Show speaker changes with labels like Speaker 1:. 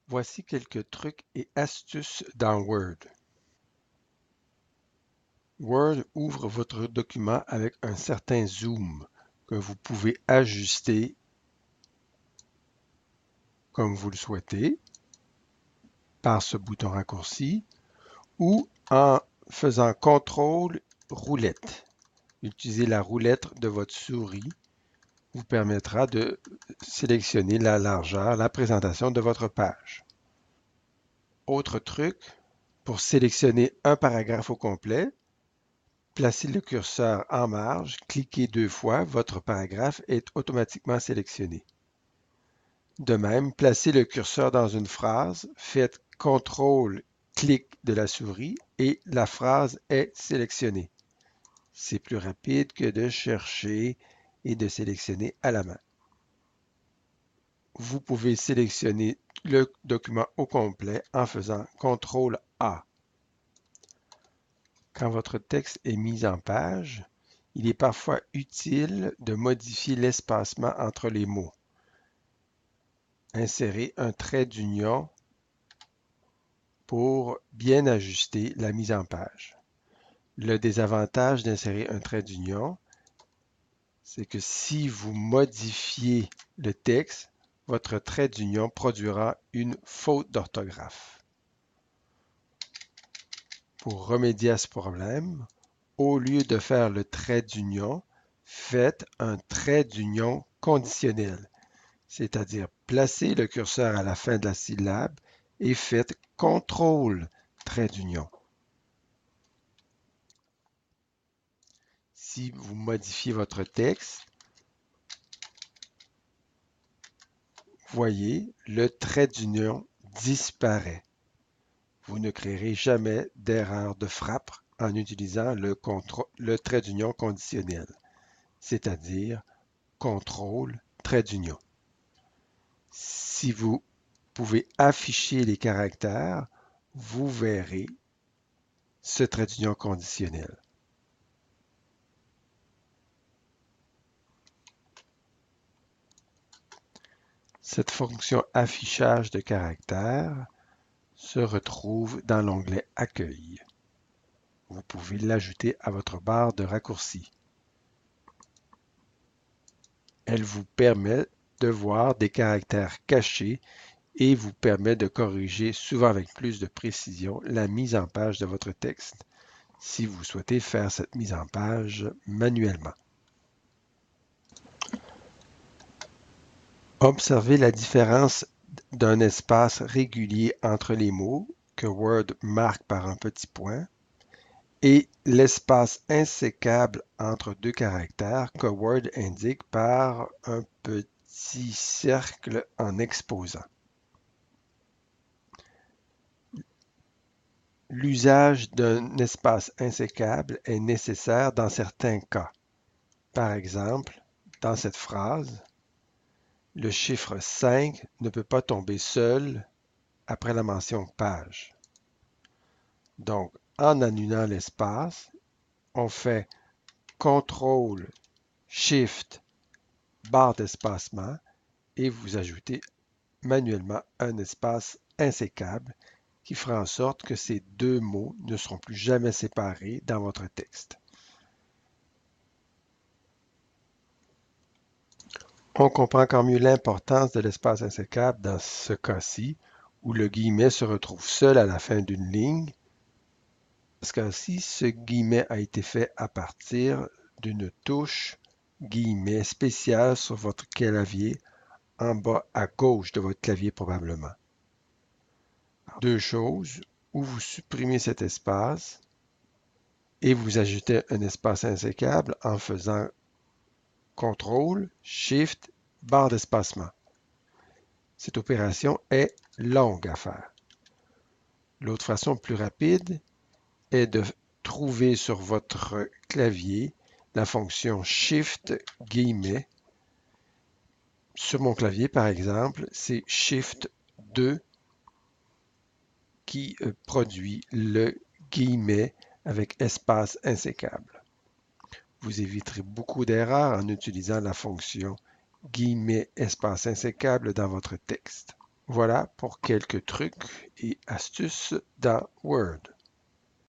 Speaker 1: Voici quelques trucs et astuces dans Word. Word ouvre votre document avec un certain zoom que vous pouvez ajuster comme vous le souhaitez par ce bouton raccourci ou en faisant CTRL roulette. Utiliser la roulette de votre souris vous permettra de sélectionner la largeur, la présentation de votre page. Autre truc, pour sélectionner un paragraphe au complet, placez le curseur en marge, cliquez 2 fois, votre paragraphe est automatiquement sélectionné. De même, placez le curseur dans une phrase, faites CTRL-clic de la souris et la phrase est sélectionnée. C'est plus rapide que de chercher et de sélectionner à la main. Vous pouvez sélectionner le document au complet en faisant CTRL-A. Quand votre texte est mis en page, il est parfois utile de modifier l'espacement entre les mots. Insérez un trait d'union pour bien ajuster la mise en page. Le désavantage d'insérer un trait d'union, c'est que si vous modifiez le texte, votre trait d'union produira une faute d'orthographe. Pour remédier à ce problème, au lieu de faire le trait d'union, faites un trait d'union conditionnel, c'est-à-dire placez le curseur à la fin de la syllabe et faites CTRL trait d'union. Si vous modifiez votre texte, voyez, le trait d'union disparaît. Vous ne créerez jamais d'erreur de frappe en utilisant le trait d'union conditionnel, c'est-à-dire CTRL trait d'union. Si vous pouvez afficher les caractères, vous verrez ce trait d'union conditionnel. Cette fonction affichage de caractères se retrouve dans l'onglet Accueil. Vous pouvez l'ajouter à votre barre de raccourcis. Elle vous permet de voir des caractères cachés et vous permet de corriger, souvent avec plus de précision, la mise en page de votre texte, si vous souhaitez faire cette mise en page manuellement. Observez la différence d'un espace régulier entre les mots, que Word marque par un petit point, et l'espace insécable entre deux caractères que Word indique par un petit cercle en exposant. L'usage d'un espace insécable est nécessaire dans certains cas. Par exemple, dans cette phrase, le chiffre 5 ne peut pas tomber seul après la mention page. Donc, en annulant l'espace, on fait CTRL, SHIFT, barre d'espacement et vous ajoutez manuellement un espace insécable qui fera en sorte que ces deux mots ne seront plus jamais séparés dans votre texte. On comprend encore mieux l'importance de l'espace insécable dans ce cas-ci, où le guillemet se retrouve seul à la fin d'une ligne. Dans ce cas-ci, ce guillemet a été fait à partir d'une touche guillemet spéciale sur votre clavier, en bas à gauche de votre clavier probablement. Deux choses, où vous supprimez cet espace et vous ajoutez un espace insécable en faisant CTRL, SHIFT, barre d'espacement. Cette opération est longue à faire. L'autre façon plus rapide est de trouver sur votre clavier la fonction Shift guillemet. Sur mon clavier, par exemple, c'est Shift 2 qui produit le guillemet avec espace insécable. Vous éviterez beaucoup d'erreurs en utilisant la fonction guillemet espace insécable dans votre texte. Voilà pour quelques trucs et astuces dans Word.